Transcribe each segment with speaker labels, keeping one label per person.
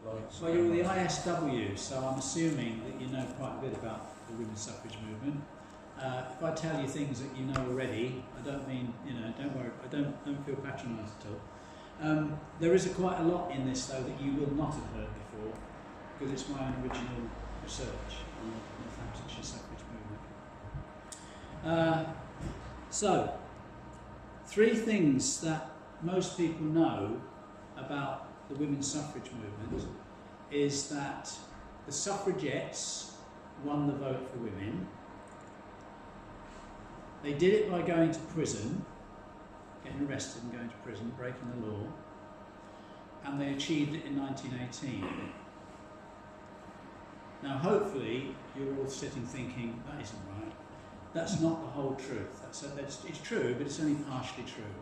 Speaker 1: rights.
Speaker 2: Well, you're the ISW, so I'm assuming that you know quite a bit about the women's suffrage movement. If I tell you things that you know already, I don't mean, don't worry, I don't feel patronised at all. There is quite a lot in this, though, that you will not have heard before, because it's my own original research on the Northamptonshire suffrage movement. So, 3 things that most people know about the women's suffrage movement is that the suffragettes won the vote for women. They did it by going to prison, getting arrested and going to prison, breaking the law, and they achieved it in 1918. Now hopefully you're all sitting thinking, that isn't right. That's not the whole truth. It's true, but it's only partially true.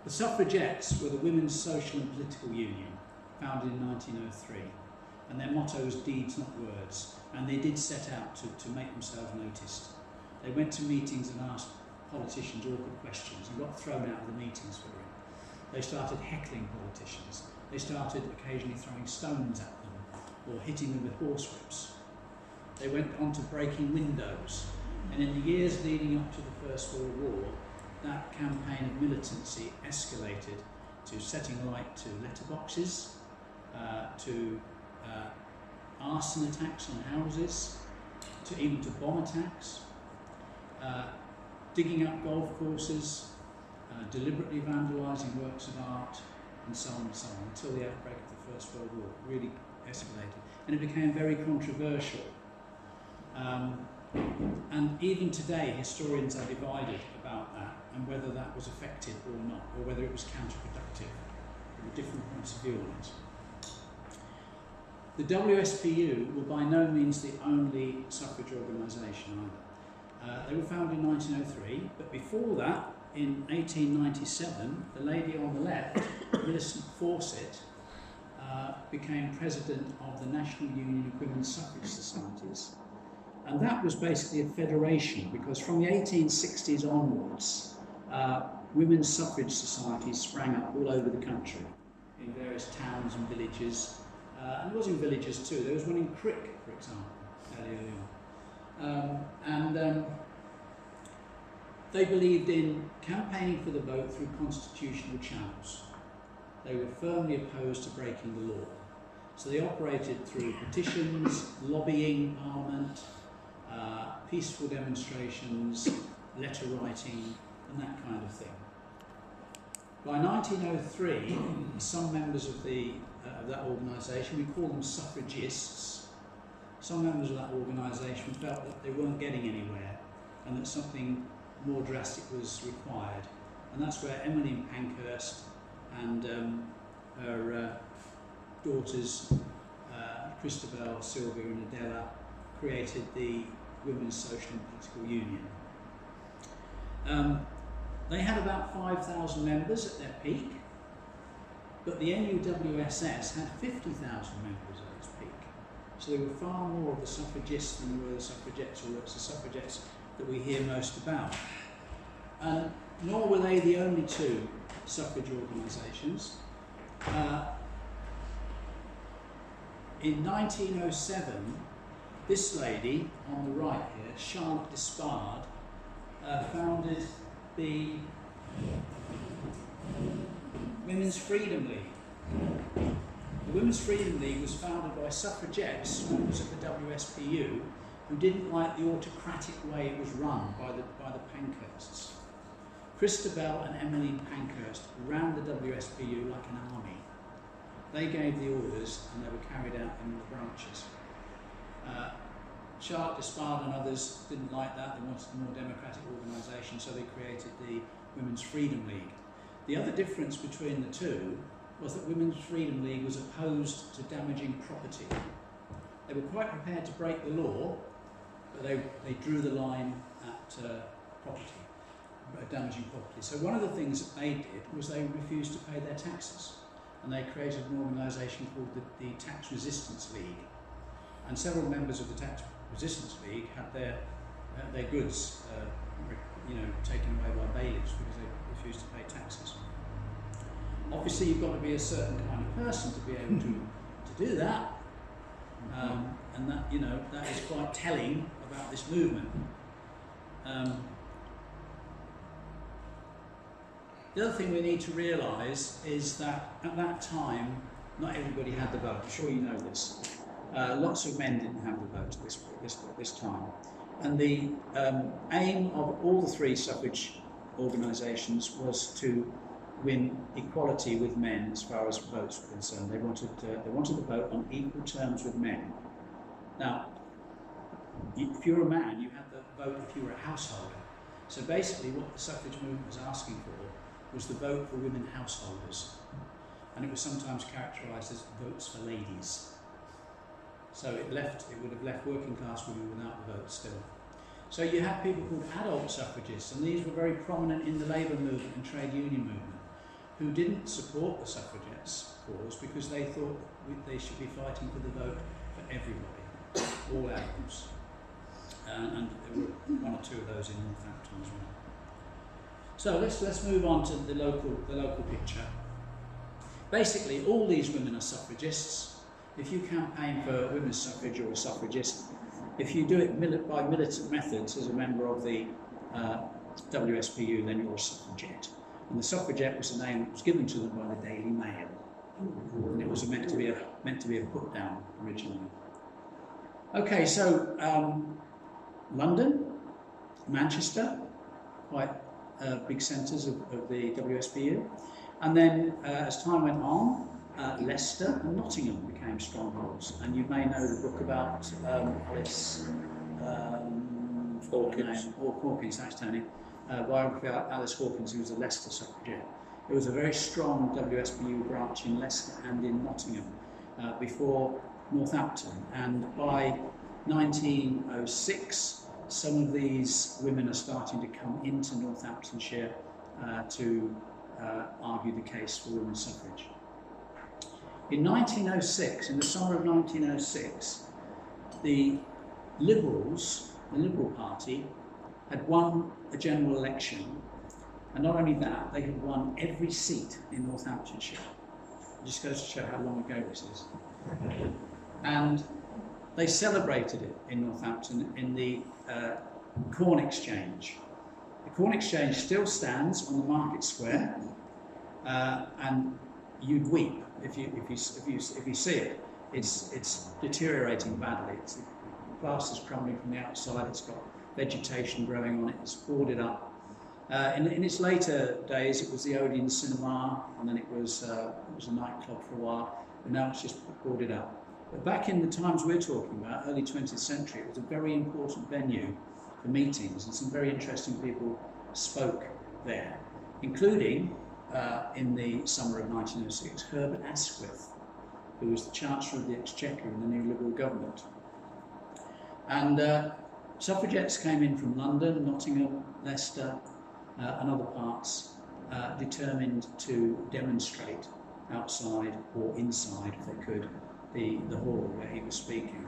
Speaker 2: The Suffragettes were the Women's Social and Political Union, founded in 1903, and their motto was deeds, not words, and they did set out to make themselves noticed. They went to meetings and asked politicians awkward questions and got thrown out of the meetings for it. They started heckling politicians. They started occasionally throwing stones at them or hitting them with horsewhips. They went on to breaking windows, and in the years leading up to the First World War, that campaign of militancy escalated to setting light to letterboxes, to arson attacks on houses, to even to bomb attacks, digging up golf courses, deliberately vandalising works of art, and so on, until the outbreak of the First World War. It really escalated, and it became very controversial. And even today, historians are divided about that and whether that was effective or not, or whether it was counterproductive. There were different points of view on it. The WSPU were by no means the only suffrage organisation either. They were founded in 1903, but before that, in 1897, the lady on the left, Millicent Fawcett, became president of the National Union of Women's Suffrage Societies. And that was basically a federation, because from the 1860s onwards, women's suffrage societies sprang up all over the country, in various towns and villages. And it was in villages too. There was one in Crick, for example, fairly early on. They believed in campaigning for the vote through constitutional channels. They were firmly opposed to breaking the law. So they operated through petitions, lobbying Parliament, peaceful demonstrations, letter writing, and that kind of thing. By 1903, some members of that organisation, we call them Suffragists, some members of that organisation felt that they weren't getting anywhere and that something more drastic was required. And that's where Emmeline Pankhurst and her daughters, Christabel, Sylvia and Adela, created the Women's Social and Political Union. They had about 5,000 members at their peak, but the NUWSS had 50,000 members at its peak. So there were far more of the suffragists than there were the suffragettes, or it's the suffragettes that we hear most about. Nor were they the only 2 suffrage organisations. In 1907, this lady on the right here, Charlotte Despard, founded the Women's Freedom League. The Women's Freedom League was founded by suffragettes, members of the WSPU, who didn't like the autocratic way it was run by the Pankhursts. Christabel and Emmeline Pankhurst ran the WSPU like an army. They gave the orders and they were carried out in the branches. Charlotte Despard and others didn't like that. They wanted a more democratic organisation, so they created the Women's Freedom League. The other difference between the 2 was that Women's Freedom League was opposed to damaging property. They were quite prepared to break the law, but they drew the line at property, damaging property. So one of the things that they did was they refused to pay their taxes, and they created an organisation called the Tax Resistance League. And several members of the Tax Resistance League had their goods taken away by bailiffs because they refused to pay taxes. Obviously, you've got to be a certain kind of person to be able to do that, and that, you know, that is quite telling about this movement. The other thing we need to realise is that at that time, not everybody had the vote. I'm sure you know this. Lots of men didn't have the vote at this time. And the aim of all the three suffrage organisations was to win equality with men as far as votes were concerned. They wanted the vote on equal terms with men. Now, if you're a man, you had the vote if you were a householder. So basically what the suffrage movement was asking for was the vote for women householders. And it was sometimes characterised as votes for ladies. So it would have left working class women without the vote still. So you had people called adult suffragists, and these were very prominent in the labour movement and trade union movement, who didn't support the suffragettes' cause because they thought they should be fighting for the vote for everybody, all adults. And there were one or two of those in Northampton as well. So let's move on to the local picture. Basically, all these women are suffragists. If you campaign for women's suffrage, you're a suffragist. If you do it by militant methods as a member of the WSPU, then you're a suffragette. And the suffragette was a name that was given to them by the Daily Mail, and it was meant to be a put down originally. Okay, so London, Manchester, quite big centres of the WSPU, and then as time went on, Leicester and Nottingham became strongholds, and you may know the book about Alice Hawkins, thanks Tony, biography about Alice Hawkins, who was a Leicester suffragette. There was a very strong WSPU branch in Leicester and in Nottingham before Northampton, and by 1906 some of these women are starting to come into Northamptonshire to argue the case for women's suffrage. In 1906, in the summer of 1906, the Liberals, the Liberal Party, had won a general election, and not only that, they had won every seat in Northamptonshire. It just goes to show how long ago this is. And they celebrated it in Northampton in the Corn Exchange. The Corn Exchange still stands on the Market Square, and you'd weep if you see it. It's deteriorating badly. The glass is crumbling from the outside. It's got vegetation growing on it. It's boarded up. In its later days, it was the Odeon Cinema, and then it was a nightclub for a while. But now it's just boarded up. But back in the times we're talking about, early 20th century, it was a very important venue for meetings, and some very interesting people spoke there, including, in the summer of 1906, Herbert Asquith, who was the Chancellor of the Exchequer in the new Liberal government. And suffragettes came in from London, Nottingham, Leicester, and other parts, determined to demonstrate outside or inside, if they could, the hall where he was speaking.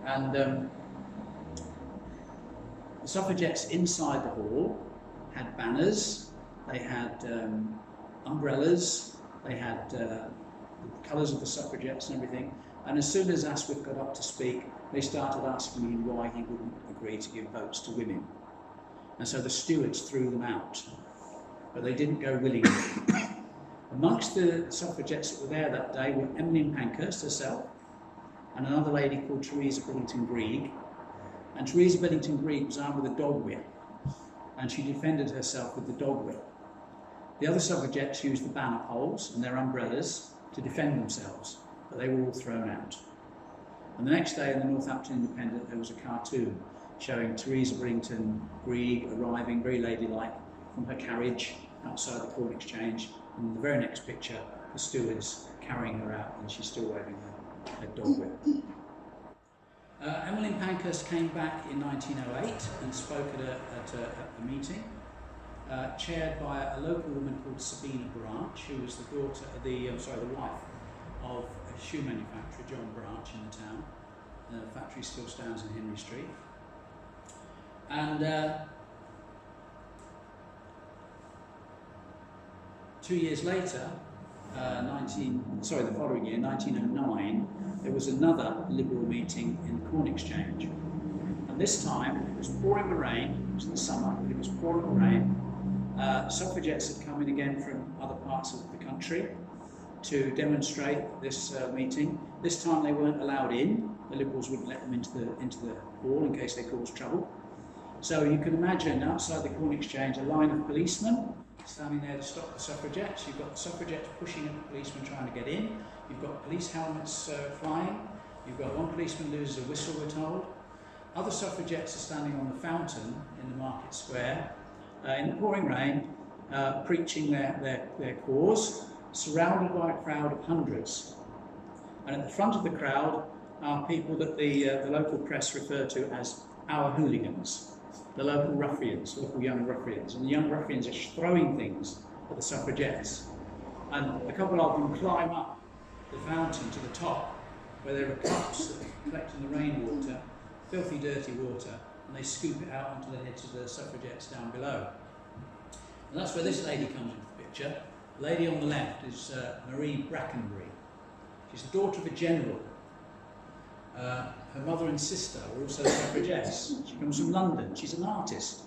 Speaker 2: And the suffragettes inside the hall had banners, they had umbrellas, they had the colours of the suffragettes and everything. And as soon as Asquith got up to speak, they started asking him why he wouldn't agree to give votes to women. And so the stewards threw them out, but they didn't go willingly. Amongst the suffragettes that were there that day were Emmeline Pankhurst herself, and another lady called Teresa Billington Greig. And Teresa Billington Greig was armed with a dog whip, and she defended herself with the dog whip. The other suffragettes used the banner poles and their umbrellas to defend themselves, but they were all thrown out. And the next day in the Northampton Independent, there was a cartoon showing Teresa Billington Greig arriving very ladylike from her carriage outside the Corn Exchange, and in the very next picture, the stewards carrying her out, and she's still waving her dog whip. Emmeline Pankhurst came back in 1908 and spoke at a meeting, chaired by a local woman called Sabina Branch, who was the wife of a shoe manufacturer, John Branch, in the town. The factory still stands in Henry Street. And 2 years later, the following year, 1909, there was another Liberal meeting in the Corn Exchange. And this time, it was pouring the rain, it was the summer, but it was pouring the rain. Suffragettes had come in again from other parts of the country to demonstrate this meeting. This time they weren't allowed in. The Liberals wouldn't let them into the hall in case they caused trouble. So you can imagine outside the Corn Exchange a line of policemen standing there to stop the suffragettes. You've got the suffragettes pushing at the policemen trying to get in. You've got police helmets flying. You've got one policeman loses a whistle, we're told. Other suffragettes are standing on the fountain in the market square in the pouring rain, preaching their cause, surrounded by a crowd of hundreds. And at the front of the crowd are people that the local press refer to as our hooligans, the local ruffians, local young ruffians. And the young ruffians are throwing things at the suffragettes. And a couple of them climb up the fountain to the top, where there are cups that are collecting the rainwater, filthy, dirty water, and they scoop it out onto the heads of the suffragettes down below. And that's where this lady comes into the picture. The lady on the left is Marie Brackenbury. She's the daughter of a general. Her mother and sister were also suffragettes. She comes from London. She's an artist.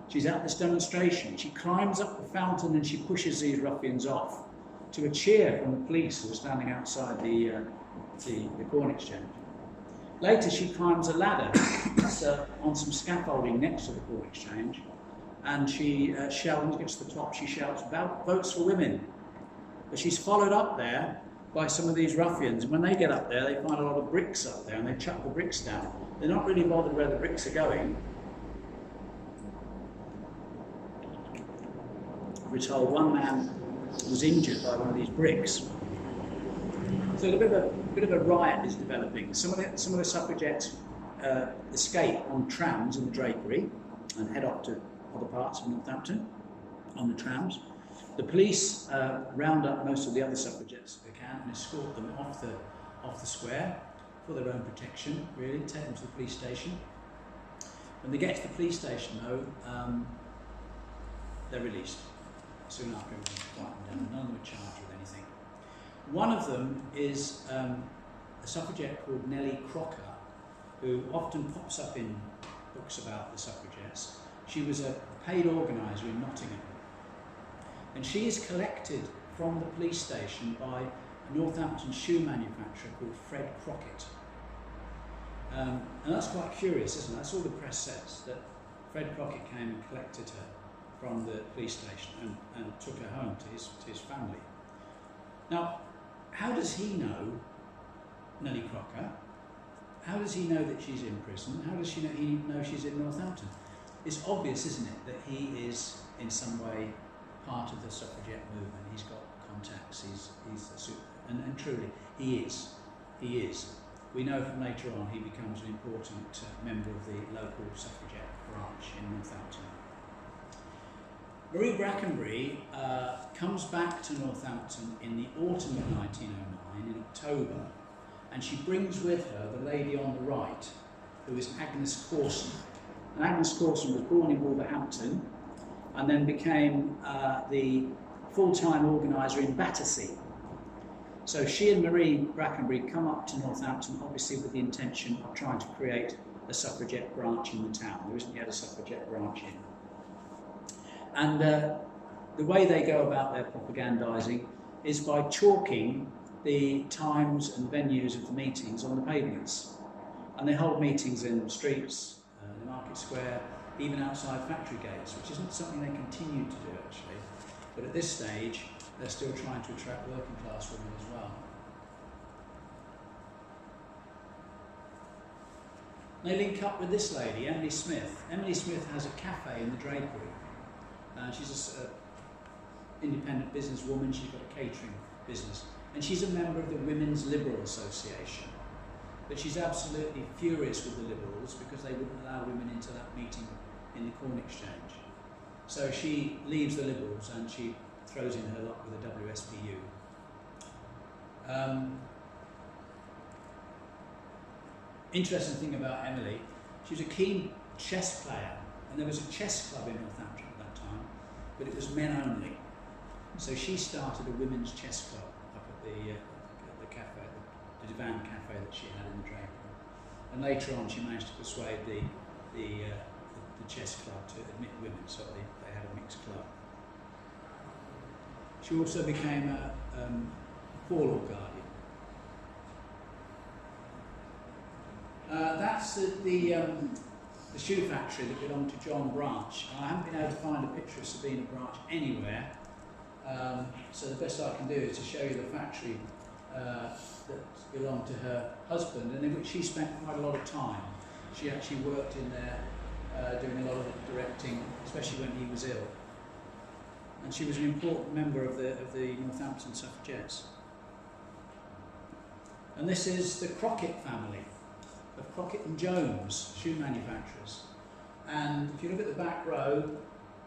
Speaker 2: She's at this demonstration. She climbs up the fountain and she pushes these ruffians off to a cheer from the police who are standing outside the Corn Exchange. Later she climbs a ladder on some scaffolding next to the Corn Exchange, and she shouts, when she gets to the top, she shouts, "Votes for women." But she's followed up there by some of these ruffians, and when they get up there they find a lot of bricks up there and they chuck the bricks down. They're not really bothered where the bricks are going. We're told one man was injured by one of these bricks. So a bit of a riot is developing. Some of the suffragettes escape on trams in the drapery and head off to other parts of Northampton on the trams. The police round up most of the other suffragettes if they can and escort them off the square for their own protection, really, take them to the police station. When they get to the police station, though, they're released. Soon after everything's quieted down, none of them are charged with anything. One of them is a suffragette called Nellie Crocker, who often pops up in books about the suffragettes. She was a paid organiser in Nottingham. And she is collected from the police station by a Northampton shoe manufacturer called Fred Crockett. And that's quite curious, isn't it? That's all the press says, that Fred Crockett came and collected her from the police station and took her home to his family. Now, how does he know Nellie Crocker? How does he know that she's in prison? How does he know she's in Northampton? It's obvious, isn't it, that he is in some way part of the suffragette movement. He's got contacts. And truly, he is. He is. We know from later on he becomes an important member of the local suffragette branch in Northampton. Marie Brackenbury comes back to Northampton in the autumn of 1909, in October, and she brings with her the lady on the right, who is Agnes Corson. And Agnes Corson was born in Wolverhampton and then became the full-time organiser in Battersea. So she and Marie Brackenbury come up to Northampton, obviously with the intention of trying to create a suffragette branch in the town. There isn't yet a suffragette branch in. And the way they go about their propagandising is by chalking the times and venues of the meetings on the pavements. And they hold meetings in streets, the market square, even outside factory gates, which isn't something they continue to do actually. But at this stage, they're still trying to attract working class women as well. They link up with this lady, Emily Smith. Emily Smith has a cafe in the drapery. She's an independent businesswoman. She's got a catering business. And she's a member of the Women's Liberal Association. But she's absolutely furious with the Liberals because they wouldn't allow women into that meeting in the Corn Exchange. So she leaves the Liberals and she throws in her lot with the WSPU. Interesting thing about Emily, she was a keen chess player, and there was a chess club in Northampton at that time, but it was men only. So she started a women's chess club up at the cafe, the Divan Cafe that she had in the Drapery. And later on she managed to persuade the chess club to admit women, so they had a mixed club. She also became a poor law guardian. That's the shoe factory that belonged to John Branch. I haven't been able to find a picture of Sabina Branch anywhere, so the best I can do is to show you the factory that belonged to her husband, and in which she spent quite a lot of time. She actually worked in there doing a lot of directing, especially when he was ill. And she was an important member of the Northampton Suffragettes. And this is the Crockett family, of Crockett and Jones, shoe manufacturers. And if you look at the back row,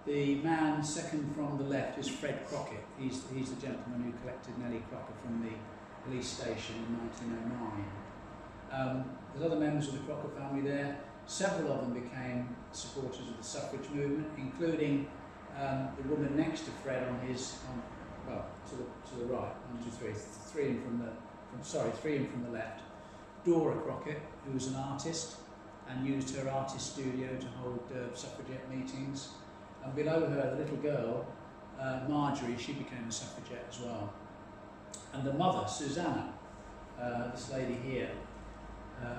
Speaker 2: the man second from the left is Fred Crockett. He's the gentleman who collected Nellie Crocker from the police station in 1909. There's other members of the Crocker family there. Several of them became supporters of the suffrage movement, including the woman next to Fred to the right, 1, 2, 3, three in from the left. Dora Crockett, who was an artist and used her artist studio to hold suffragette meetings. And below her, the little girl, Marjorie, she became a suffragette as well. And the mother, Susanna, this lady here,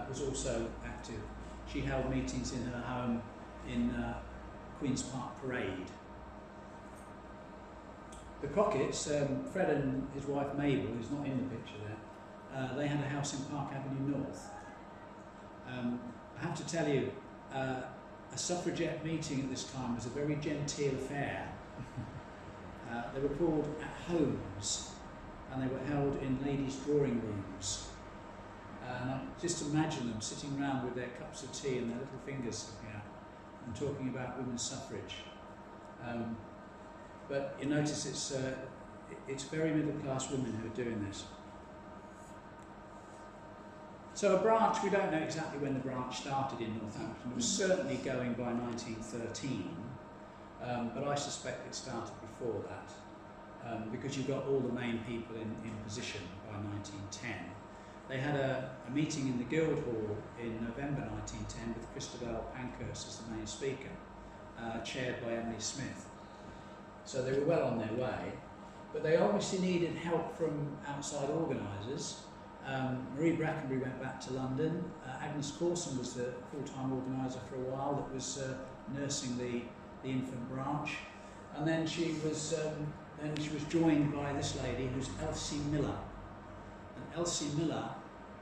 Speaker 2: was also active. She held meetings in her home in Queen's Park Parade. The Crockett's, Fred and his wife Mabel, who's not in the picture there, they had a house in Park Avenue North. I have to tell you, a suffragette meeting at this time was a very genteel affair. They were called at homes, and they were held in ladies' drawing rooms. And I just imagine them sitting around with their cups of tea and their little fingers sticking out and talking about women's suffrage. But you notice it's very middle-class women who are doing this. So a branch, we don't know exactly when the branch started in Northampton. It was certainly going by 1913, but I suspect it started before that, because you've got all the main people in position by 1910. They had a meeting in the Guildhall in November 1910 with Christabel Pankhurst as the main speaker, chaired by Emily Smith. So they were well on their way, but they obviously needed help from outside organisers. Marie Brackenbury went back to London. Agnes Corson was the full-time organiser for a while that was nursing the infant branch, and then she was joined by this lady who's Elsie Miller. And Elsie Miller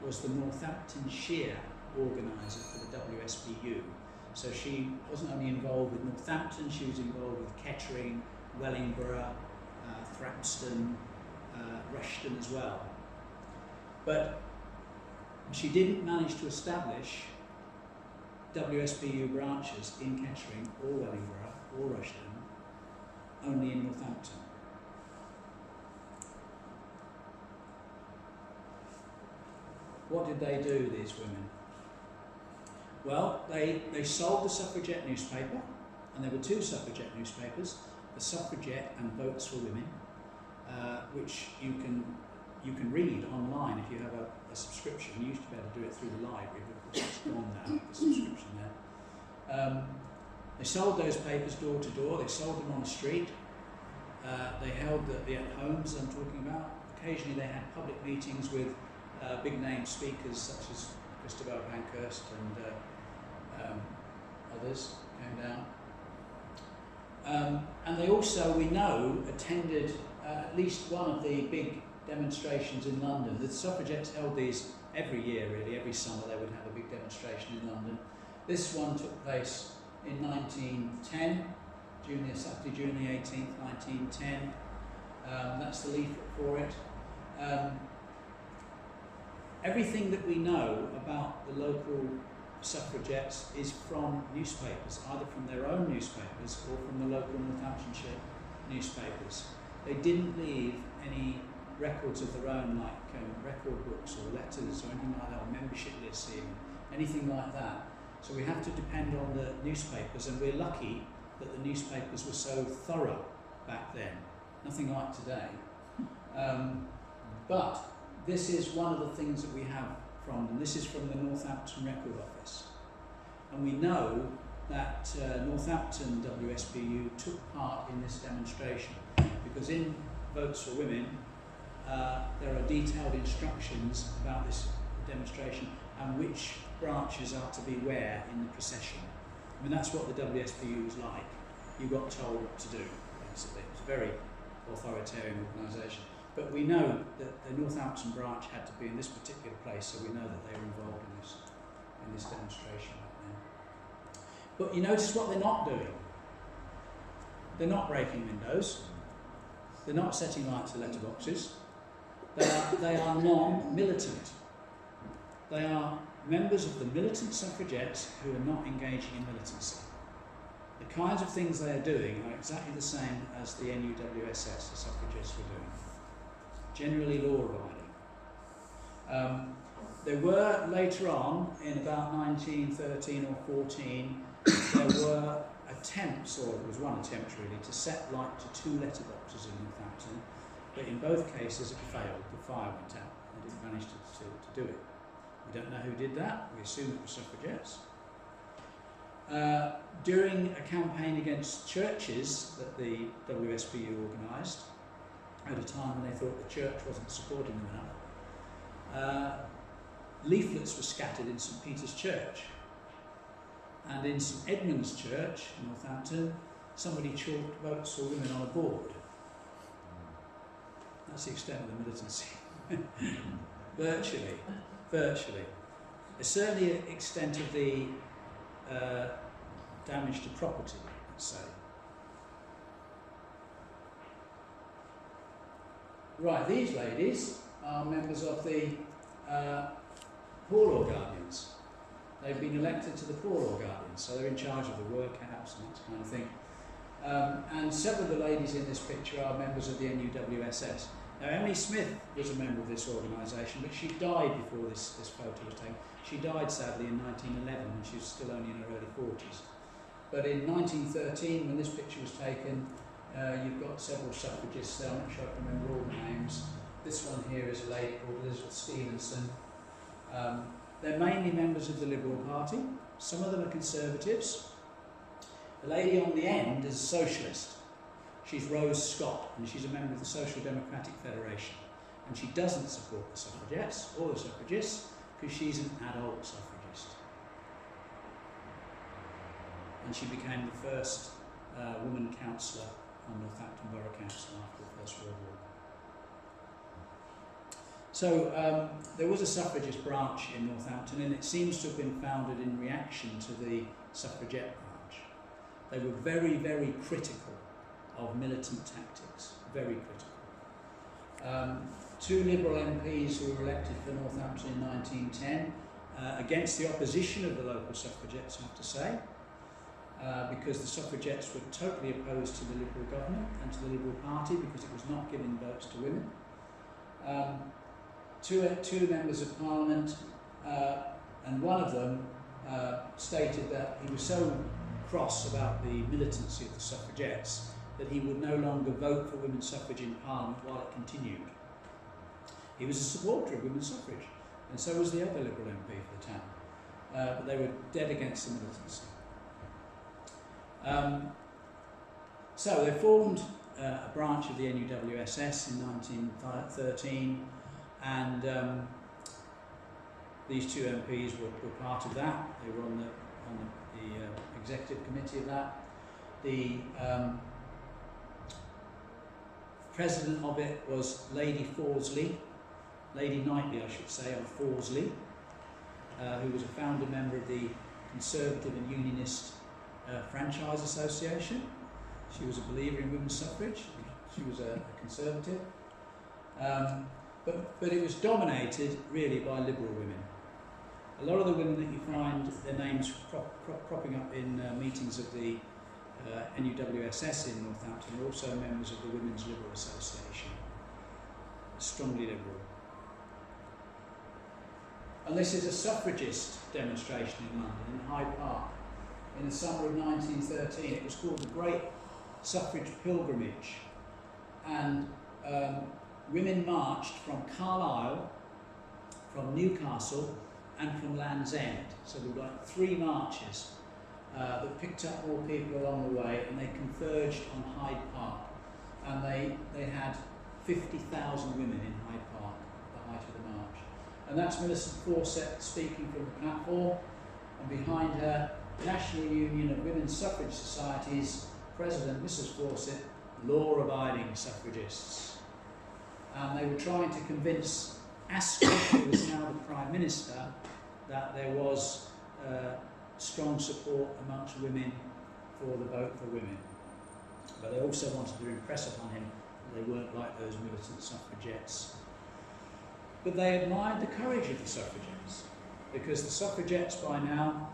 Speaker 2: was the Northamptonshire organiser for the WSPU. So she wasn't only involved with Northampton, she was involved with Kettering, Wellingborough, Thrapston, Rushton as well. But she didn't manage to establish WSPU branches in Kettering or Wellingborough or Rushton, only in Northampton. What did they do, these women? Well, they sold the Suffragette newspaper, and there were two Suffragette newspapers, the Suffragette and Votes for Women, which you can read online if you have a subscription. You used to be able to do it through the library, but it's gone now, the subscription there. They sold those papers door to door, they sold them on the street, they held the at homes I'm talking about. Occasionally they had public meetings with big name speakers such as Christabel Pankhurst and others came down. And they also, we know, attended at least one of the big demonstrations in London. The suffragettes held these every year, really. Every summer they would have a big demonstration in London. This one took place in 1910, Saturday, June the 18th, 1910. That's the leaflet for it. Everything that we know about the local suffragettes is from newspapers, either from their own newspapers or from the local Northamptonshire newspapers. They didn't leave any records of their own, like record books or letters or anything like that, or membership lists even, anything like that. So we have to depend on the newspapers, and we're lucky that the newspapers were so thorough back then. nothing like today. But this is one of the things that we have from them. This is from the Northampton Record Office. And we know that Northampton WSPU took part in this demonstration because in Votes for Women there are detailed instructions about this demonstration and which branches are to be where in the procession. I mean, that's what the WSPU was like. You got told what to do, basically. It was a very authoritarian organisation. But we know that the Northampton branch had to be in this particular place, so we know that they were involved in this demonstration right now. But you notice what they're not doing. They're not breaking windows. They're not setting light to letterboxes. They are non-militant. They are members of the militant suffragettes who are not engaging in militancy. The kinds of things they are doing are exactly the same as the NUWSS, the suffragists, were doing. Generally law-abiding. There were, later on, in about 1913 or 14, there were attempts, or it was one attempt really, to set light to 2 letterboxes in Northampton, but in both cases it failed. The fire went out. They didn't manage to do it. We don't know who did that. We assume it was suffragettes. During a campaign against churches that the WSPU organised, at a time when they thought the church wasn't supporting them enough, leaflets were scattered in St Peter's Church. And in St Edmund's Church in Northampton, somebody chalked Votes for Women on a board. That's the extent of the militancy. Virtually. There's certainly an extent of the damage to property, let's say. Right, these ladies are members of the Poor Law Guardians. They've been elected to the Poor Law Guardians, so they're in charge of the workhouse and that kind of thing. And several of the ladies in this picture are members of the NUWSS. Now, Emily Smith was a member of this organisation, but she died before this photo was taken. She died, sadly, in 1911, and she was still only in her early 40s. But in 1913, when this picture was taken, you've got several suffragists there. I'm not sure I can remember all the names. This one here is a lady called Elizabeth Stevenson. They're mainly members of the Liberal Party. Some of them are Conservatives. The lady on the end is a Socialist. She's Rose Scott, and she's a member of the Social Democratic Federation. And she doesn't support the suffragettes or the suffragists because she's an adult suffragist. And she became the first woman councillor on Northampton Borough Council after the First World War. So there was a suffragist branch in Northampton, and it seems to have been founded in reaction to the suffragette branch. They were very, very critical of militant tactics, very critical. 2 Liberal MPs who were elected for Northampton in 1910 against the opposition of the local suffragettes, I have to say, because the suffragettes were totally opposed to the Liberal government and to the Liberal Party because it was not giving votes to women. Two members of Parliament, and one of them stated that he was so cross about the militancy of the suffragettes that he would no longer vote for women's suffrage in Parliament while it continued. He was a supporter of women's suffrage, and so was the other Liberal MP for the town, but they were dead against the militancy. So they formed a branch of the NUWSS in 1913, and these 2 MPs were part of that. They were on the executive committee of that. The president of it was Lady Knightley, I should say, of Fawsley, who was a founder member of the Conservative and Unionist Franchise Association. She was a believer in women's suffrage. She was a Conservative. But it was dominated really by Liberal women. A lot of the women that you find their names cropping up in meetings of the NUWSS in Northampton are also members of the Women's Liberal Association. Strongly liberal. And this is a suffragist demonstration in London, in Hyde Park, in the summer of 1913. It was called the Great Suffrage Pilgrimage. and women marched from Carlisle, from Newcastle, and from Land's End. So there were like 3 marches that picked up more people along the way, and they converged on Hyde Park. And they had 50,000 women in Hyde Park at the height of the march. And that's Millicent Fawcett speaking from the platform, and behind her, National Union of Women's Suffrage Societies President Mrs. Fawcett, law-abiding suffragists. And they were trying to convince Asquith, who was now the Prime Minister, that there was strong support amongst women for the vote for women. But they also wanted to impress upon him that they weren't like those militant suffragettes. But they admired the courage of the suffragettes, because the suffragettes by now,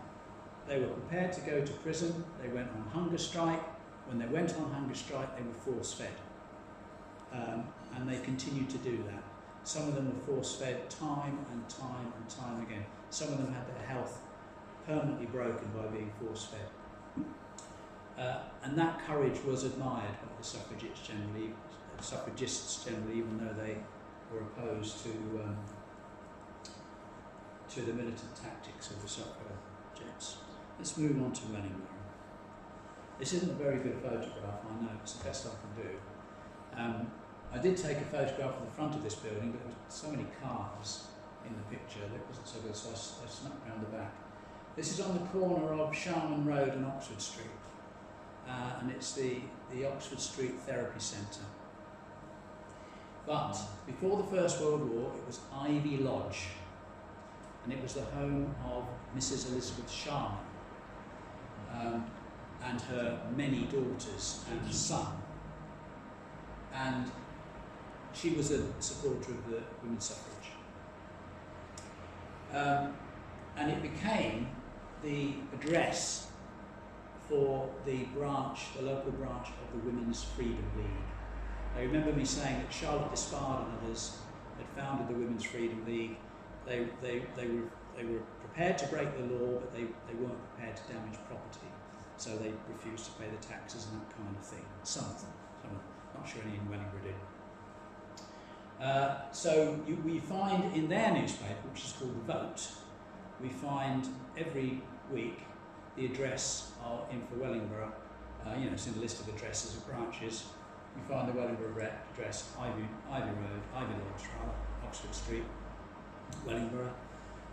Speaker 2: they were prepared to go to prison, they went on hunger strike. When they went on hunger strike, they were force-fed. And they continued to do that. Some of them were force-fed time and time and time again. Some of them had their health permanently broken by being force-fed. And that courage was admired by the suffragists generally, even though they were opposed to the militant tactics of the suffragettes. Let's move on to Wellingborough. This isn't a very good photograph, I know, it's the best I can do. I did take a photograph of the front of this building, but there were so many cars in the picture that it wasn't so good, so I snuck round the back. This is on the corner of Sharman Road and Oxford Street, and it's the Oxford Street Therapy Centre. But before the First World War, it was Ivy Lodge, and it was the home of Mrs. Elizabeth Sharman and her many daughters and a son. And she was a supporter of the women's suffrage. And it became the address for the local branch of the Women's Freedom League. I remember me saying that Charlotte Despard and others had founded the Women's Freedom League. They were prepared to break the law, but they weren't prepared to damage property. So they refused to pay the taxes and that kind of thing. Some of them. Not sure any in Wellingborough did. So we find in their newspaper, which is called The Vote, we find every week the address for Wellingborough. It's in the list of addresses of branches. We find the Wellingborough address, Ivy Lodge, Oxford Street, Wellingborough,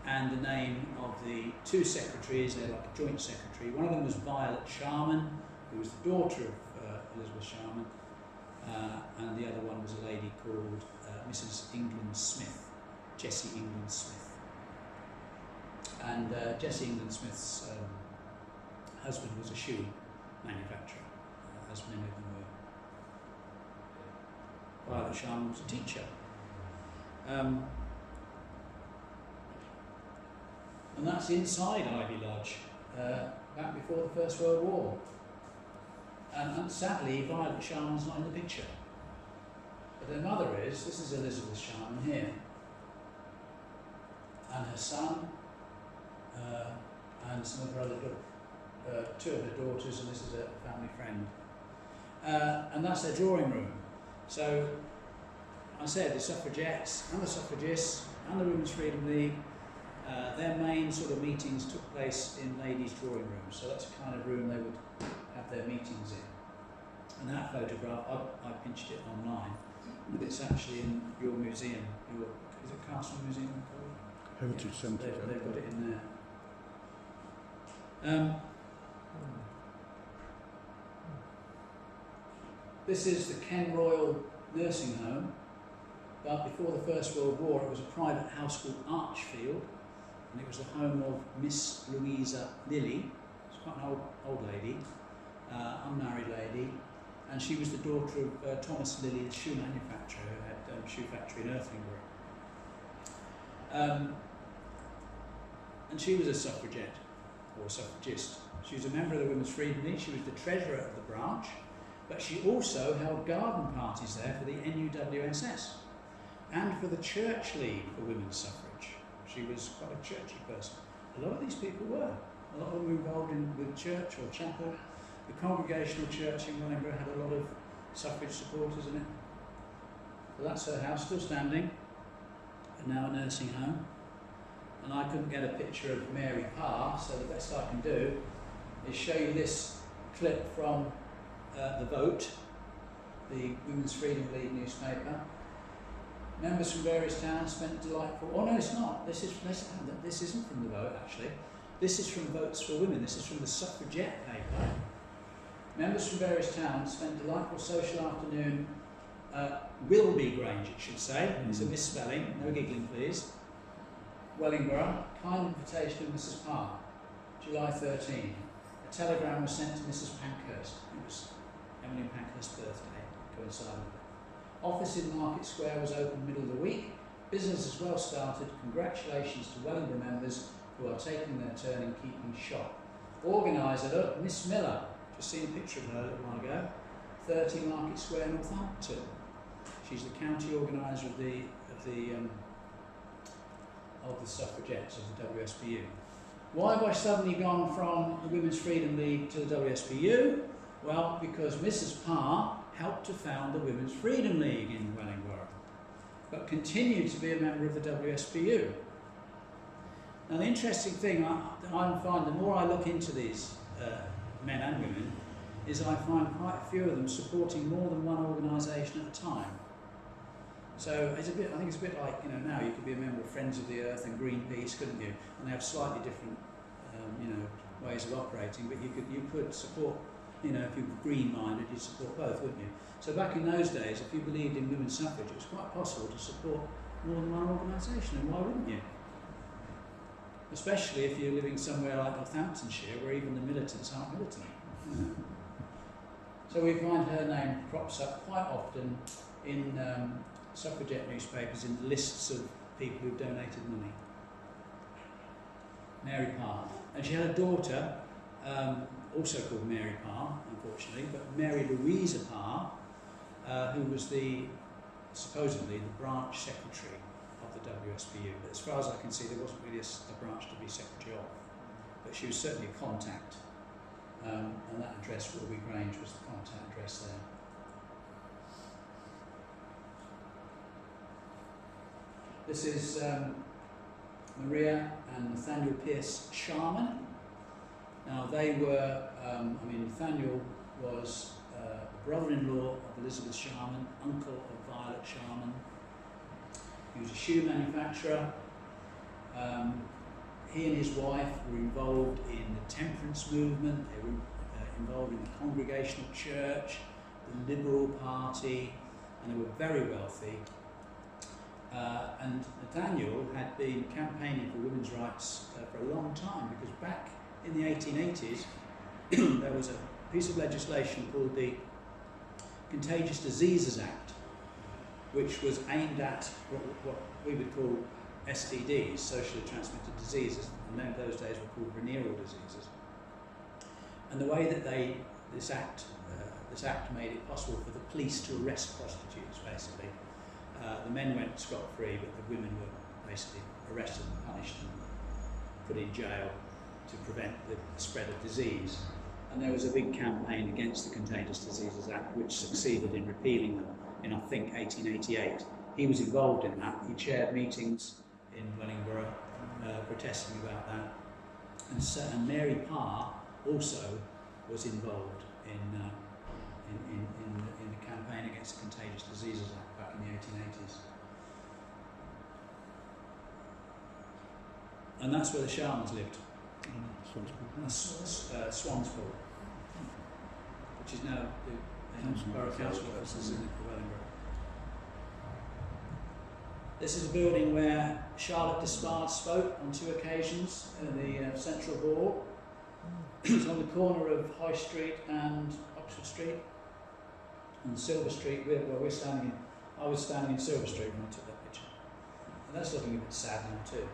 Speaker 2: and the name of the 2 secretaries. They're like a joint secretary. One of them was Violet Sharman, who was the daughter of Elizabeth Sharman. And the other one was a lady called Mrs. England Smith, Jessie England Smith. And Jessie England Smith's husband was a shoe manufacturer, as many of them were. Violet Sharman was a teacher. And that's inside Ivy Lodge, back before the First World War. And sadly, Violet Sharman's not in the picture. But their mother is. This is Elizabeth Sharman here. And her son, and some of her other 2 of her daughters, and this is a family friend. And that's their drawing room. So, I said the suffragettes and the suffragists and the Women's Freedom League, their main sort of meetings took place in ladies' drawing rooms. So that's the kind of room they would have their meetings in. And that photograph, I pinched it online, but it's actually in your museum. Is it Castle Museum?
Speaker 1: Heritage Centre.
Speaker 2: They've got it in there. This is the Ken Royal Nursing Home, but before the First World War it was a private house called Archfield, and it was the home of Miss Louisa Lilly. She's quite an old lady, unmarried lady, and she was the daughter of Thomas Lilly, the shoe manufacturer, who had a shoe factory in Wellingborough. And she was a suffragette, or a suffragist. She was a member of the Women's Freedom League. She was the treasurer of the branch, but she also held garden parties there for the NUWSS and for the Church League for Women's Suffrage. She was quite a churchy person. A lot of these people were. A lot of them were involved with church or chapel. The Congregational Church in Wellingborough had a lot of suffrage supporters in it. So that's her house, still standing, and now a nursing home. And I couldn't get a picture of Mary Parr, so the best I can do is show you this clip from The Vote, the Women's Freedom League newspaper. Members from various towns spent delightful... Oh no, it's not. This isn't from The Vote, actually. This is from Votes for Women. This is from the Suffragette paper. Members from various towns spent delightful social afternoon Wilby Grange, it should say. It's a misspelling. No giggling, please. Wellingborough. Kind invitation of Mrs. Parr. July 13. A telegram was sent to Mrs. Pankhurst. It was Emily Pankhurst's birthday, coincided with it. Office in Market Square was open middle of the week. Business is well started. Congratulations to Wellingborough members who are taking their turn in keeping shop. Organiser, look, Miss Miller. Just seen a picture of her a little while ago. 30 Market Square, Northampton. She's the county organiser of the Suffragettes, of the WSPU. Why have I suddenly gone from the Women's Freedom League to the WSPU? Well, because Mrs. Parr helped to found the Women's Freedom League in Wellingborough, but continued to be a member of the WSPU. Now, the interesting thing I find, the more I look into these men and women, is I find quite a few of them supporting more than one organisation at a time. So it's a bit, I think it's a bit like, you know, now you could be a member of Friends of the Earth and Greenpeace, couldn't you? And they have slightly different, you know, ways of operating, but you could support, you know, if you were green-minded, you'd support both, wouldn't you? So back in those days, if you believed in women's suffrage, it was quite possible to support more than one organisation, and why wouldn't you? Especially if you're living somewhere like Northamptonshire, where even the militants aren't militant. So we find her name crops up quite often in suffragette newspapers in lists of people who've donated money. Mary Parr. And she had a daughter, also called Mary Parr, unfortunately, but Mary Louisa Parr, who was supposedly the branch secretary of the WSPU. But as far as I can see, there wasn't really a branch to be secretary of. But she was certainly a contact. And that address, Wilby Grange, was the contact address there. This is Maria and Nathaniel Pierce Sharman. Now they were, Nathaniel was brother-in-law of Elizabeth Sharman, uncle of Violet Sharman. He was a shoe manufacturer. He and his wife were involved in the temperance movement. They were involved in the Congregational Church, the Liberal Party, and they were very wealthy. And Nathaniel had been campaigning for women's rights for a long time, because back in the 1880s there was a piece of legislation called the Contagious Diseases Act, which was aimed at what we would call STDs, socially transmitted diseases, and in those days were called venereal diseases. And the way that this act made it possible for the police to arrest prostitutes, basically. The men went scot-free, but the women were basically arrested and punished and put in jail to prevent the spread of disease. And there was a big campaign against the Contagious Diseases Act, which succeeded in repealing them in, I think, 1888. He was involved in that. He chaired meetings in Wellingborough protesting about that. And Mary Parr also was involved in the campaign against the Contagious Diseases Act back in the 1880s. And that's where the Sharmans lived. Swanspool, which is now the Borough Council offices in Wellingborough. This is a building where Charlotte Despard spoke on 2 occasions in the Central Hall. It was on the corner of High Street and Oxford Street, and Silver Street. I was standing in Silver Street when I took that picture. And that's looking a bit sad now too.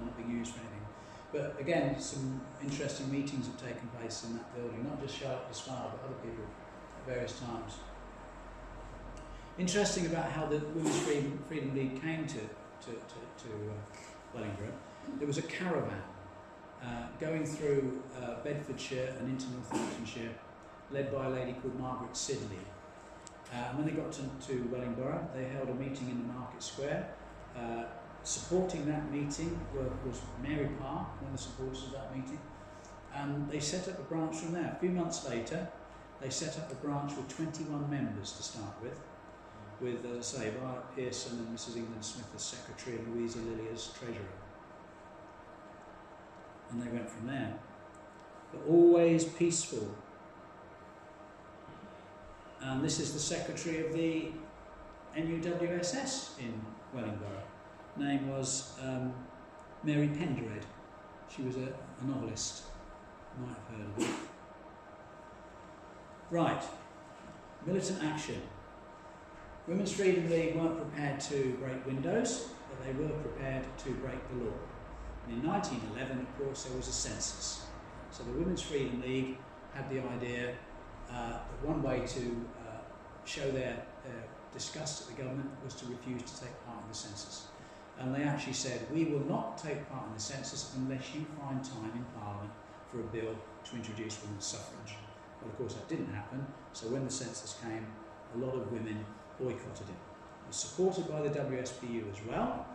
Speaker 2: Not being used for anything. But again, some interesting meetings have taken place in that building, not just Charlotte Despard, but other people at various times. Interesting about how the Women's Freedom League came to Wellingborough. There was a caravan going through Bedfordshire and into Northamptonshire, led by a lady called Margaret Sidley. And when they got to Wellingborough, they held a meeting in the Market Square. Supporting that meeting was Mary Parr, one of the supporters of that meeting, and they set up a branch from there. A few months later, they set up a branch with 21 members to start with, as I say, Violet Pearson and Mrs. England Smith as secretary and Louisa Lilly as treasurer. And they went from there. But always peaceful. And this is the secretary of the NUWSS in Wellingborough. Name was Mary Pendered. She was a novelist. You might have heard of her. Right. Militant action. Women's Freedom League weren't prepared to break windows, but they were prepared to break the law. And in 1911, of course, there was a census. So the Women's Freedom League had the idea that one way to show their disgust at the government was to refuse to take part in the census. And they actually said, we will not take part in the census unless you find time in Parliament for a bill to introduce women's suffrage. Well, of course, that didn't happen. So when the census came, a lot of women boycotted it. It was supported by the WSPU as well,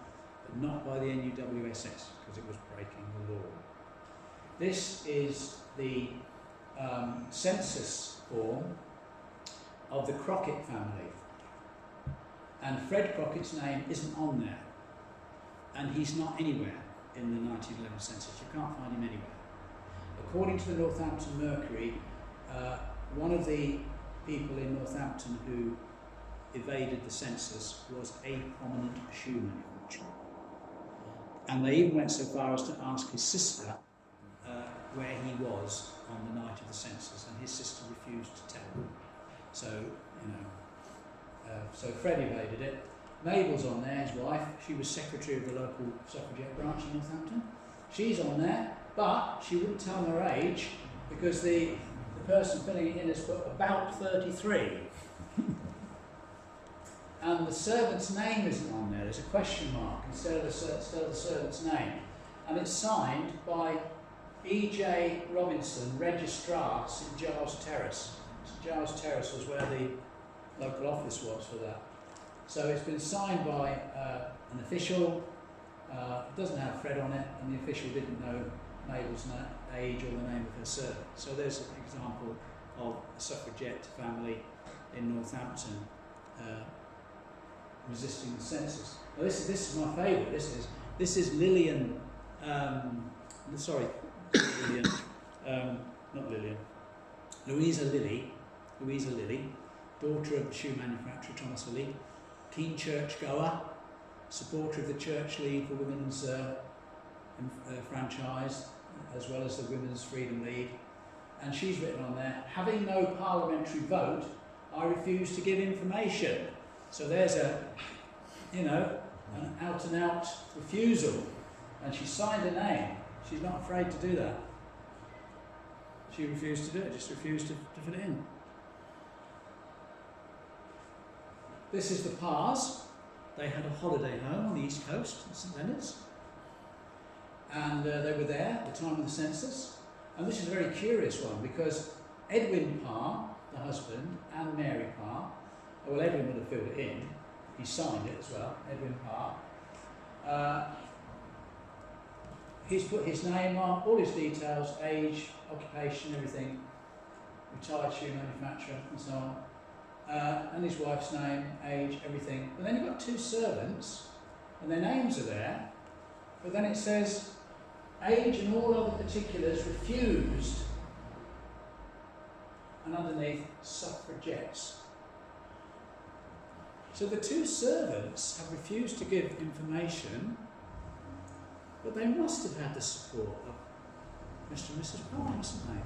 Speaker 2: but not by the NUWSS, because it was breaking the law. This is the census form of the Crockett family. And Fred Crockett's name isn't on there. And he's not anywhere in the 1911 census. You can't find him anywhere. According to the Northampton Mercury, one of the people in Northampton who evaded the census was a prominent shoe manufacturer. And they even went so far as to ask his sister where he was on the night of the census, and his sister refused to tell them. So, you know, so Fred evaded it. Mabel's on there, his wife. She was secretary of the local suffragette branch in Northampton. She's on there, but she wouldn't tell them her age because the person filling it in has put about 33. And the servant's name isn't on there. There's a question mark instead of the servant's name. And it's signed by E.J. Robinson, Registrar, St Giles Terrace. St Giles Terrace was where the local office was for that. So it's been signed by an official. It doesn't have Fred on it, and the official didn't know Mabel's age or the name of her servant. So there's an example of a suffragette family in Northampton resisting the census. Now this is my favourite. This is Lillian. Sorry, Lillian. Not Lillian. Louisa Lilly, daughter of the shoe manufacturer Thomas Lilly, keen churchgoer, supporter of the Church League for Women's franchise, as well as the Women's Freedom League. And she's written on there, having no parliamentary vote, I refuse to give information. So there's an out-and-out refusal. And she signed her name. She's not afraid to do that. She refused to do it, just refused to fit it in. This is the Parrs. They had a holiday home on the East Coast, in St Leonard's. And they were there at the time of the census. And this is a very curious one because Edwin Parr, the husband, and Mary Parr, well, Edwin would have filled it in. He signed it as well, Edwin Parr. He's put his name on, all his details, age, occupation, everything, retired shoe manufacturer and so on. And his wife's name, age, everything. But then you've got two servants, and their names are there, but then it says, age and all other particulars refused, and underneath, suffragettes. So the two servants have refused to give information, but they must have had the support of Mr. and Mrs. Parr, mustn't they?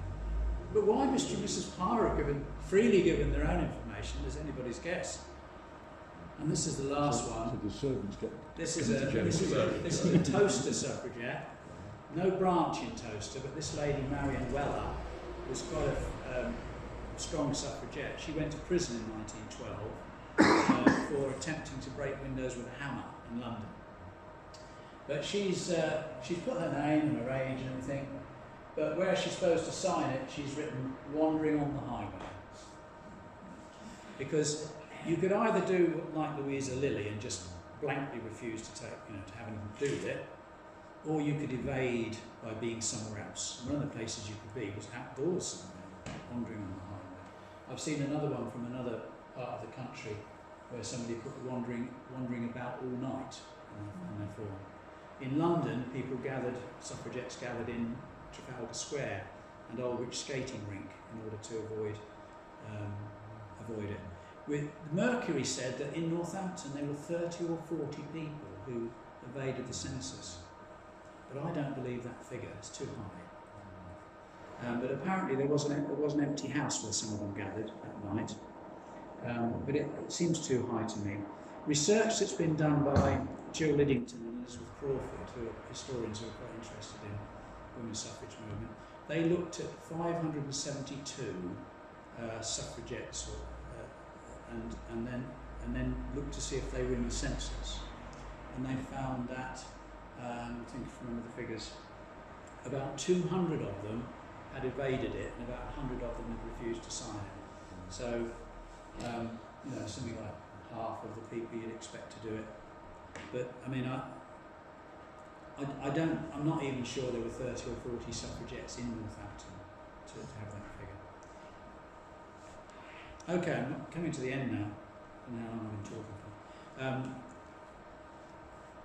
Speaker 2: But why Mr. and Mrs. Parr have freely given their own information is anybody's guess. And this is the last one.
Speaker 1: So the servants get.
Speaker 2: This is a toaster suffragette. No branch in toaster, but this lady, Marion Weller, was quite a strong suffragette. She went to prison in 1912 for attempting to break windows with a hammer in London. But she's put her name and her age and everything. But where she's supposed to sign it, she's written "wandering on the highway." Because You could either do like Louisa Lilly and just blankly refuse to take, to have anything to do with it, or you could evade by being somewhere else. One of the places you could be was outdoors somewhere, wandering on the highway. I've seen another one from another part of the country where somebody put wandering about all night on their form. In London, suffragettes gathered in Trafalgar Square and Aldwych skating rink in order to avoid it. Mercury said that in Northampton there were 30 or 40 people who evaded the census. But I don't believe that figure, it's too high. But apparently there was an empty house where some of them gathered that night. But it seems too high to me. Research that's been done by Jill Liddington and Elizabeth Crawford, who are historians who are quite interested in the women's suffrage movement, they looked at 572 suffragettes, and then looked to see if they were in the census. And they found that, I think if I remember the figures, about 200 of them had evaded it, and about 100 of them had refused to sign it. So, something like half of the people you'd expect to do it. But I mean, I'm not even sure there were 30 or 40 suffragettes in Northampton to have that figure. Okay, I'm coming to the end now. And how long I've been talking for.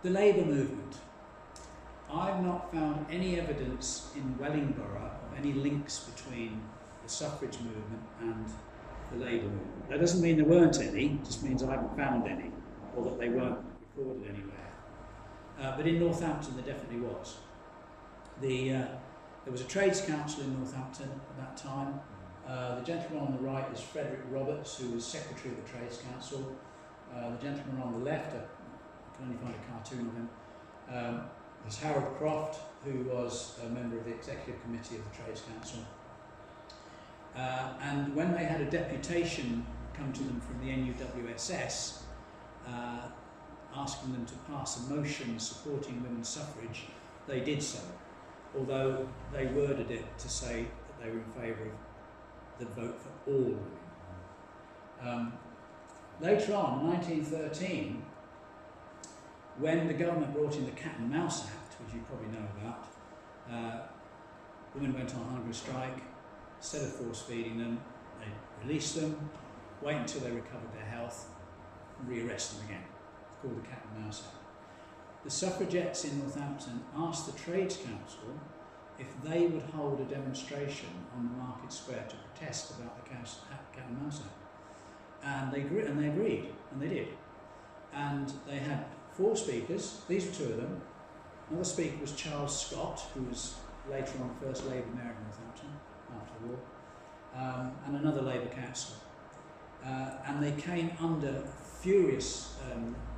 Speaker 2: The Labour movement. I've not found any evidence in Wellingborough of any links between the suffrage movement and the Labour movement. That doesn't mean there weren't any, it just means I haven't found any, or that they weren't recorded anywhere. But in Northampton there definitely was. There was a trades council in Northampton at that time. The gentleman on the right is Frederick Roberts, who was secretary of the Trades Council. The gentleman on the left, I can only find a cartoon of him, is Harold Croft, who was a member of the executive committee of the Trades Council. And when they had a deputation come to them from the NUWSS, asking them to pass a motion supporting women's suffrage, they did so, although they worded it to say that they were in favour of the vote for all women. Later on, in 1913, when the government brought in the Cat and Mouse Act, which you probably know about, women went on hunger strike. Instead of force feeding them, they released them, wait until they recovered their health, and re-arrest them again. It's called the Cat and Mouse Act. The suffragettes in Northampton asked the Trades Council if they would hold a demonstration on the Market Square to protest about the Cat and Mouse Act. And they agreed, and they did. And they had 4 speakers, these were 2 of them. Another speaker was Charles Scott, who was later on first Labour Mayor of Northampton after the war, and another Labour councillor. And they came under furious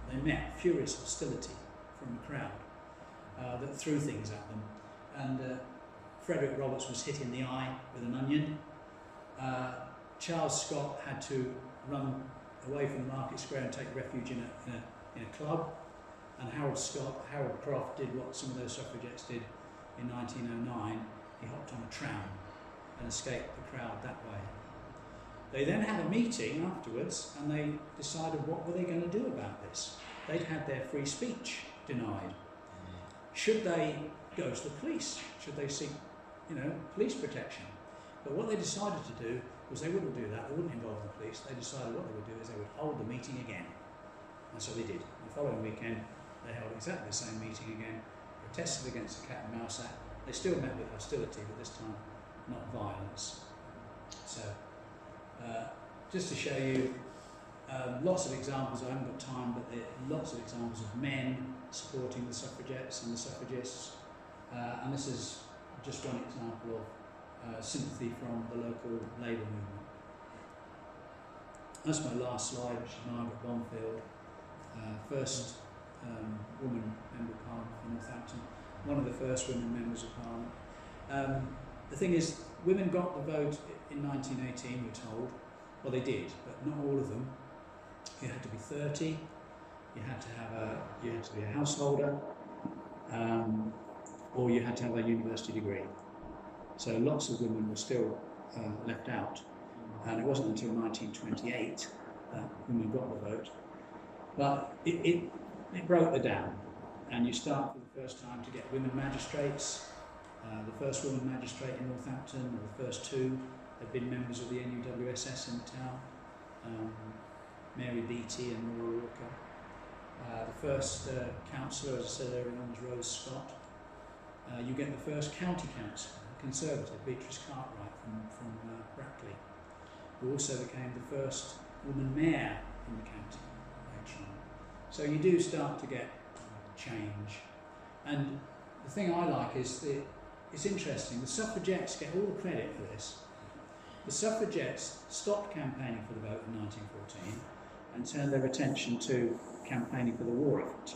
Speaker 2: hostility from the crowd that threw things at them. And Frederick Roberts was hit in the eye with an onion. Charles Scott had to run away from the Market Square and take refuge in a club. And Harold Croft did what some of those suffragettes did in 1909. He hopped on a tram and escaped the crowd that way. They then had a meeting afterwards, and they decided what were they going to do about this. They'd had their free speech denied. Should they go to the police? Should they seek, police protection? But what they decided to do was they wouldn't do that. They wouldn't involve the police. They decided what they would do is they would hold the meeting again. And so they did. The following weekend, they held exactly the same meeting again, protested against the Cat and Mouse Act. They still met with hostility, but this time not violence. So, just to show you lots of examples, I haven't got time, but there are lots of examples of men supporting the suffragettes and the suffragists. And this is just one example of sympathy from the local Labour movement. That's my last slide, which is Margaret Bonfield, first woman member of Parliament for Northampton, one of the first women members of Parliament. The thing is, women got the vote in 1918, we're told. Well, they did, but not all of them. You had to be 30. You had to be a householder, or you had to have a university degree. So lots of women were still left out, and it wasn't until 1928 women got the vote. But it broke the dam, and you start for the first time to get women magistrates. The first woman magistrate in Northampton, or the first two, had been members of the NUWSS in the town, Mary Beattie and Laura Walker. The first councillor, as I said earlier on, was Rose Scott. You get the first county councillor, Conservative, Beatrice Cartwright from Brackley, who also became the first woman mayor in the county later on. So you do start to get change. And the thing I like is that it's interesting, the suffragettes get all the credit for this. The suffragettes stopped campaigning for the vote in 1914 and turned their attention to campaigning for the war effort.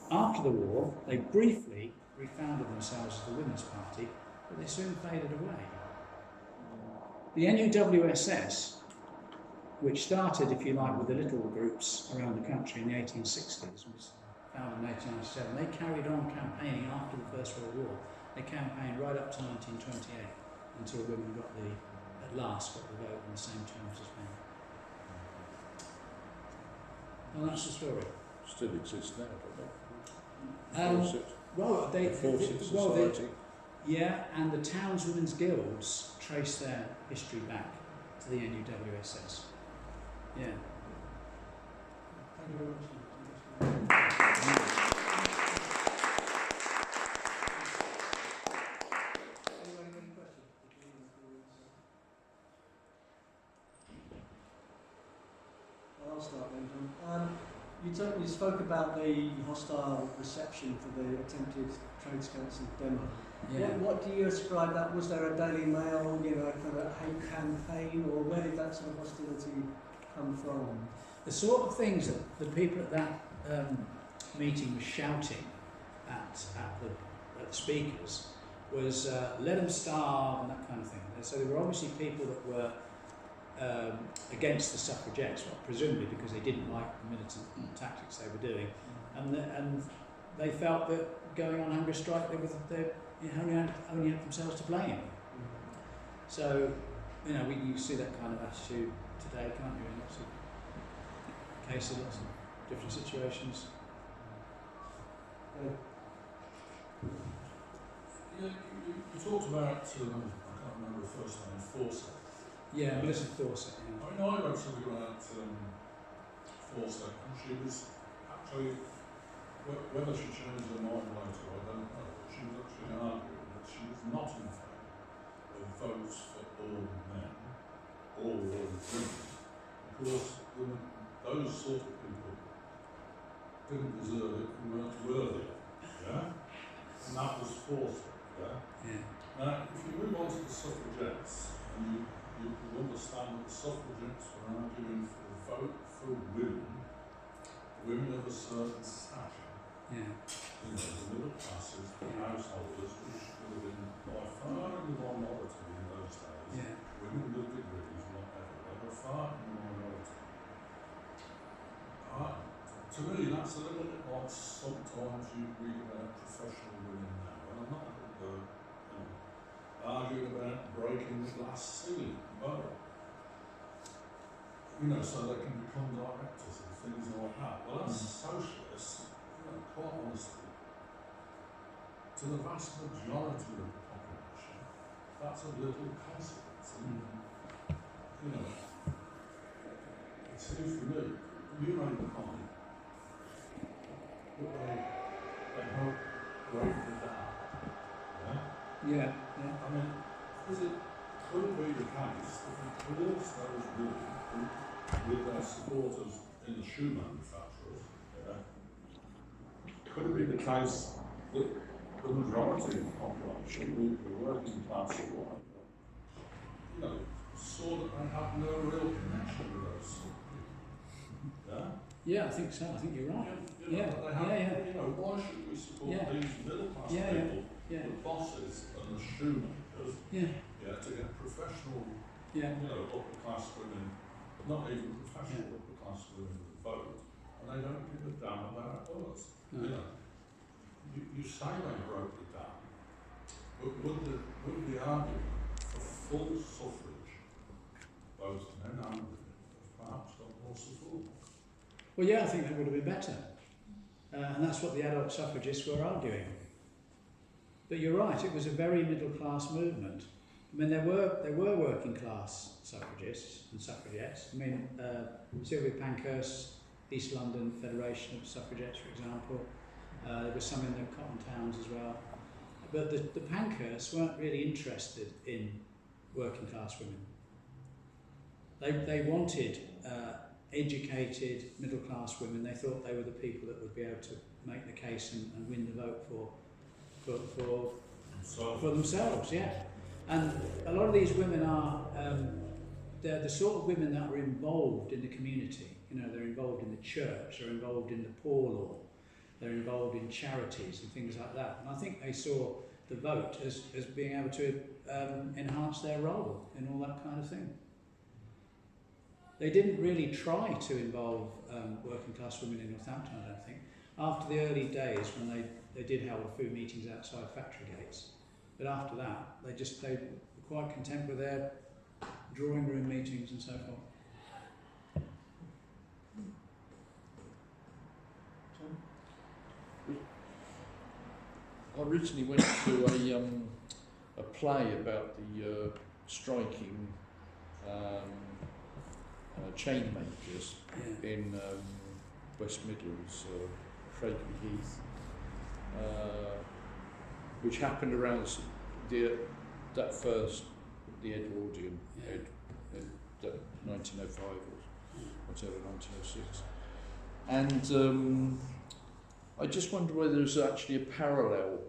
Speaker 2: After the war, they briefly refounded themselves as the Women's Party, but they soon faded away. The NUWSS, which started, if you like, with the little groups around the country in the 1860s, was founded in 1897, they carried on campaigning after the First World War. They campaigned right up to 1928 until women got at last got the vote on the same terms as men. And that's the story.
Speaker 1: Still exists now, don't they?
Speaker 2: Well, they
Speaker 1: society.
Speaker 2: Yeah, and the town's women's guilds trace their history back to the NUWSS. Yeah.
Speaker 3: Thank you very much. I'll start then, John. You spoke about the hostile reception for the attempted Trades Council demo.
Speaker 2: Yeah.
Speaker 3: What do you ascribe that? Was there a Daily Mail, kind of hate campaign, or where did that sort of hostility come from?
Speaker 2: The sort of things that the people at that meeting were shouting at the speakers was let them starve and that kind of thing. So there were obviously people that were against the suffragettes, well, presumably because they didn't like the militant tactics they were doing, and they felt that going on hunger strike they only had themselves to blame. So you see that kind of attitude today, can't you, in lots of cases, lots of different situations.
Speaker 4: You talked about, I can't remember the first name, Fawcett.
Speaker 2: Yeah, Melissa Fawcett. Yeah.
Speaker 4: I wrote something about Fawcett, and she was actually, whether she changed her mind later, I don't know, but she was actually arguing that she was not in favour of votes for all men, or all women, because those sort of people didn't deserve it and weren't worthy of it, yeah? And that was Fawcett, yeah?
Speaker 2: Yeah.
Speaker 4: Now, if you move on to the suffragettes, and you understand that the suffragettes were arguing for the vote for women of a certain stature.
Speaker 2: Yeah.
Speaker 4: The middle classes, the householders, which would have been by far in the minority in those days.
Speaker 2: Yeah.
Speaker 4: Women with degrees, whatever, they were far in the minority. To me, that's a little bit like sometimes you read about professional women now, and I'm not going to go, arguing about breaking the glass ceiling in borough. So they can become directors and things like that. Well, as socialists, quite honestly, to the vast majority of the population, that's of little consequence. It seems to me, you made the point, that they help break the down.
Speaker 2: Yeah.
Speaker 4: I mean, could it be the case that because those women, with their supporters in the shoe manufacturers, could it be the case that the majority of the population, the working class or whatever, saw that they have no real connection with those sort of people?
Speaker 2: Yeah, I think so. I think you're right.
Speaker 4: Why should we support these middle class people, the bosses and the shoemakers, to get professional, upper class women, not even professional upper class women to vote, and they don't give a damn about us.
Speaker 2: No.
Speaker 4: You say they broke it down, but would the argument for full suffrage, both men and women, have perhaps got more more support.
Speaker 2: Well, yeah, I think that would have been better. And that's what the adult suffragists were arguing. But you're right, it was a very middle-class movement. I mean, there were working-class suffragists and suffragettes. I mean, Sylvia Pankhurst's East London Federation of Suffragettes, for example. There was some in the Cotton Towns as well. But the Pankhursts weren't really interested in working-class women. They wanted educated, middle-class women. They thought they were the people that would be able to make the case and win the vote for themselves, yeah. And a lot of these women are, they're the sort of women that were involved in the community. You know, they're involved in the church, they're involved in the poor law, they're involved in charities and things like that. And I think they saw the vote as being able to enhance their role in all that kind of thing. They didn't really try to involve working class women in Northampton, I don't think. After the early days when they did hold a few meetings outside factory gates, but after that they were quite content with their drawing room meetings and so forth.
Speaker 1: I originally went to a play about the striking chain makers in West Midlands, Craigie Heath, which happened around the Edwardian, 1905 or whatever, 1906. And I just wonder whether there's actually a parallel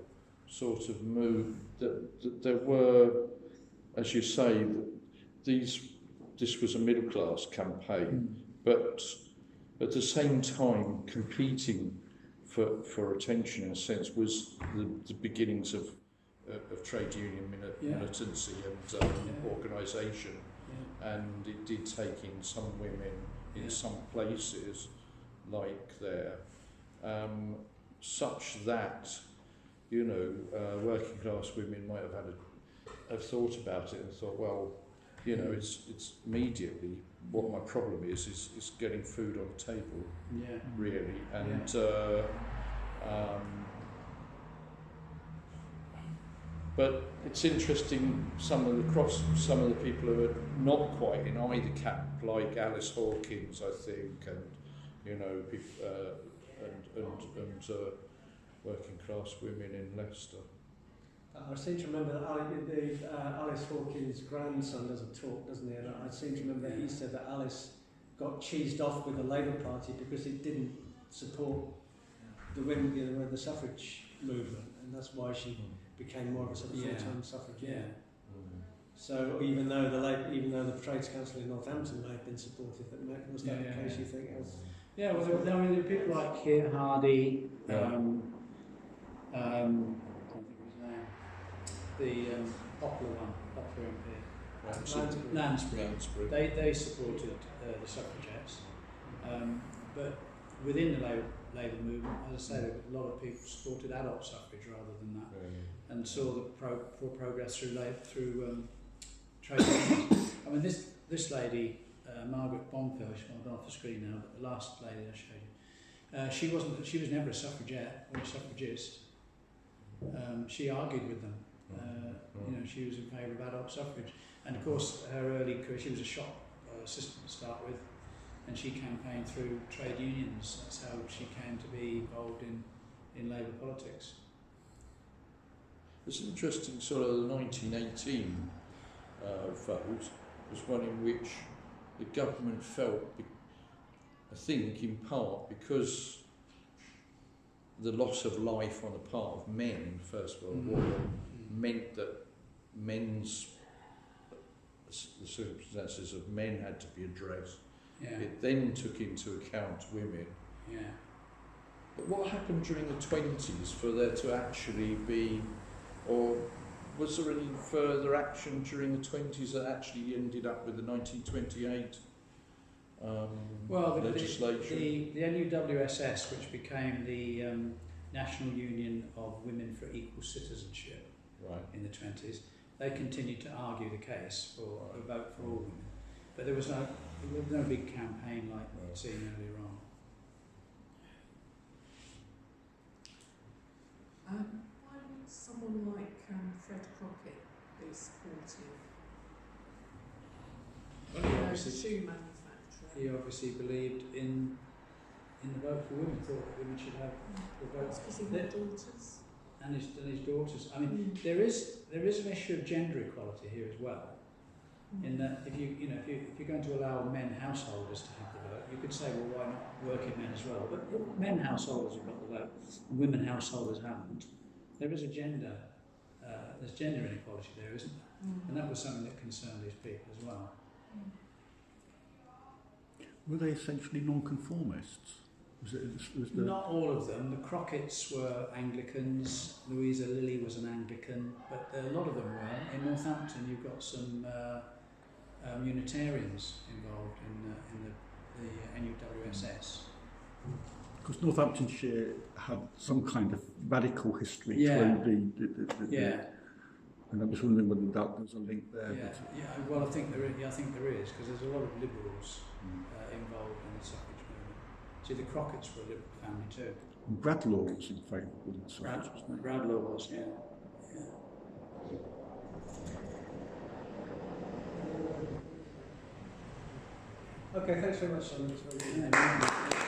Speaker 1: sort of move that there were, as you say, this was a middle class campaign, but at the same time competing for attention in a sense was the beginnings of trade union militancy and organisation, and it did take in some women in some places like there, such that working class women might have thought about it and thought, well, it's immediately what my problem is getting food on the table, really, and but it's interesting. Some of the people who are not quite in either camp, like Alice Hawkins, I think, and working class women in Leicester.
Speaker 3: I seem to remember that Alice Hawkins' grandson does a talk, doesn't he? And I seem to remember that he said that Alice got cheesed off with the Labour Party because it didn't support the women, the suffrage movement, and that's why she became more of a sort of full-time suffragette. Yeah. So even though the Trades Council in Northampton may have been supportive, was that the case? You think?
Speaker 2: Yeah. Well, there were people like Keir Hardy. The Poplar MP, Lansbury. They supported the suffragettes, but within the Labour movement, as I say, a lot of people supported adult suffrage rather than that, and saw the progress through trade unions. I mean, this lady, Margaret Bonfield, she's gone off the screen now, but the last lady I showed you, she was never a suffragette or a suffragist. She argued with them. She was in favour of adult suffrage, and of course her early career, she was a shop assistant to start with, and she campaigned through trade unions. That's how she came to be involved in Labour politics.
Speaker 1: It's an interesting sort of the 1918 vote was one in which the government felt, I think in part because the loss of life on the part of men in the First World War meant that the circumstances of men had to be addressed. It then took into account women. But what happened during the 20s for there to actually be, or was there any further action during the 20s that actually ended up with the 1928 legislation?
Speaker 2: The NUWSS, which became the National Union of Women for Equal Citizenship in the 20s, they continued to argue the case for a vote for all women. But there was no big campaign like we'd seen earlier on.
Speaker 5: Why would someone like Fred Crockett be supportive?
Speaker 2: Well, he
Speaker 5: The
Speaker 2: obviously,
Speaker 5: shoe manufacturer.
Speaker 2: he obviously believed in the vote for women, thought that women should have the vote.
Speaker 5: Because he had daughters.
Speaker 2: And his daughters. I mean, there is an issue of gender equality here as well. In that, if you're going to allow men householders to have the vote, you could say, well, why not working men as well? But men householders have got the vote, and women householders haven't. There is a gender, there's gender inequality there, isn't there? And that was something that concerned these people as well.
Speaker 6: Were they essentially non-conformists?
Speaker 2: Not all of them. The Crocketts were Anglicans. Louisa Lilly was an Anglican, but a lot of them weren't. In Northampton, you've got some Unitarians involved in the NUWSS.
Speaker 6: Because Northamptonshire had some kind of radical history
Speaker 2: Yeah.
Speaker 6: to and I was wondering whether there's a link there.
Speaker 2: Well, I think there is. Because there's a lot of liberals involved in the suffrage movement. See, the Crocketts were a liberal family too.
Speaker 6: And Bradlaugh was in favour of the suffrage, wasn't he?
Speaker 2: Bradlaugh was, yeah.
Speaker 3: Okay, thanks very much, Simon. It's very good.
Speaker 2: Yeah.